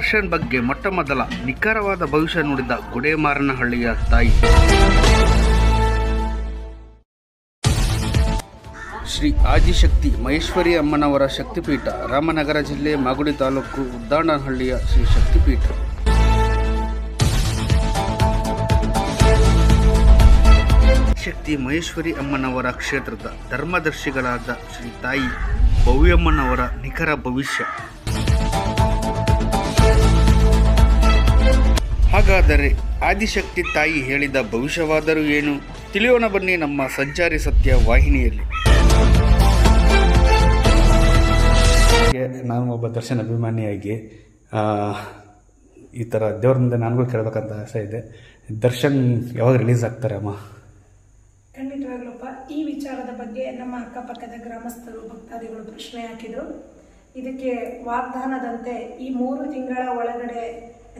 ದರ್ಶನ್ ಬಗ್ಗೆ ಮೊಟ್ಟಮೊದಲ ನಿಖರವಾದ ಭವಿಷ್ಯ ನುಡಿದ ಗುಡೇಮಾರನಹಳ್ಳಿಯ ತಾಯಿ ಶ್ರೀ ಆದಿಶಕ್ತಿ ಮಹೇಶ್ವರಿ ಅಮ್ಮನವರ ಶಕ್ತಿಪೀಠ, ರಾಮನಗರ ಜಿಲ್ಲೆ ಮಾಗುಡಿ ತಾಲೂಕು ಉದ್ದಾಡನಹಳ್ಳಿಯ ಶ್ರೀ ಶಕ್ತಿಪೀಠ. ಶಕ್ತಿ ಮಹೇಶ್ವರಿ ಅಮ್ಮನವರ ಕ್ಷೇತ್ರದ ಧರ್ಮದರ್ಶಿಗಳಾದ ಶ್ರೀ ತಾಯಿ ಭವ್ಯಮ್ಮನವರ ನಿಖರ ಭವಿಷ್ಯ. ಹಾಗಾದರೆ ಆದಿಶಕ್ತಿ ತಾಯಿ ಹೇಳಿದ ಭವಿಷ್ಯವಾದರೂ ಏನು? ತಿಳಿಯೋಣ ಬನ್ನಿ ನಮ್ಮ ಸಂಚಾರಿ ಸತ್ಯ ವಾಹಿನಿಯಲ್ಲಿ. ನಾನು ಒಬ್ಬ ದರ್ಶನ್ ಅಭಿಮಾನಿಯಾಗಿ ಈ ಥರ ದೇವ್ರ ಮುಂದೆ ನನಗೂ ಕೇಳಬೇಕಂತ ಆಸೆ ಇದೆ. ದರ್ಶನ್ ಯಾವಾಗ ರಿಲೀಸ್ ಆಗ್ತಾರೆ ಅಮ್ಮ? ಖಂಡಿತವಾಗ್ಲೂಪ್ಪ, ಈ ವಿಚಾರದ ಬಗ್ಗೆ ನಮ್ಮ ಅಕ್ಕಪಕ್ಕದ ಗ್ರಾಮಸ್ಥರು ಭಕ್ತಾದಿಗಳು ಪ್ರಶ್ನೆ ಹಾಕಿದರು. ಇದಕ್ಕೆ ವಾಗ್ದಾನದಂತೆ ಈ 3 ತಿಂಗಳ ಒಳಗಡೆ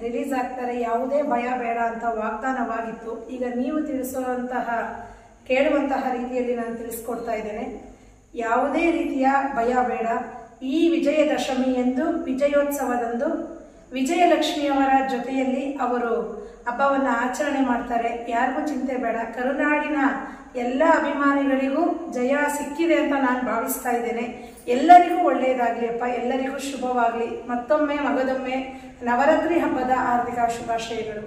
ರಿಲೀಸ್ ಆಗ್ತಾರೆ, ಯಾವುದೇ ಭಯ ಬೇಡ ಅಂತ ವಾಗ್ದಾನವಾಗಿತ್ತು. ಈಗ ನೀವು ಕೇಳುವಂತಹ ರೀತಿಯಲ್ಲಿ ನಾನು ತಿಳಿಸ್ಕೊಡ್ತಾ ಇದ್ದೇನೆ. ಯಾವುದೇ ರೀತಿಯ ಭಯ ಬೇಡ. ಈ ವಿಜಯದಶಮಿ ಎಂದು, ವಿಜಯೋತ್ಸವದಂದು ವಿಜಯಲಕ್ಷ್ಮಿಯವರ ಜೊತೆಯಲ್ಲಿ ಅವರು ಹಬ್ಬವನ್ನು ಆಚರಣೆ ಮಾಡ್ತಾರೆ. ಯಾರಿಗೂ ಚಿಂತೆ ಬೇಡ. ಕರುನಾಡಿನ ಎಲ್ಲ ಅಭಿಮಾನಿಗಳಿಗೂ ಜಯ ಸಿಕ್ಕಿದೆ ಅಂತ ನಾನು ಭಾವಿಸ್ತಾ ಇದ್ದೇನೆ. ಎಲ್ಲರಿಗೂ ಒಳ್ಳೆಯದಾಗಲಿ ಅಪ್ಪ, ಎಲ್ಲರಿಗೂ ಶುಭವಾಗಲಿ. ಮತ್ತೊಮ್ಮೆ ಮಗದೊಮ್ಮೆ ನವರಾತ್ರಿ ಹಬ್ಬದ ಹಾರ್ದಿಕ ಶುಭಾಶಯಗಳು.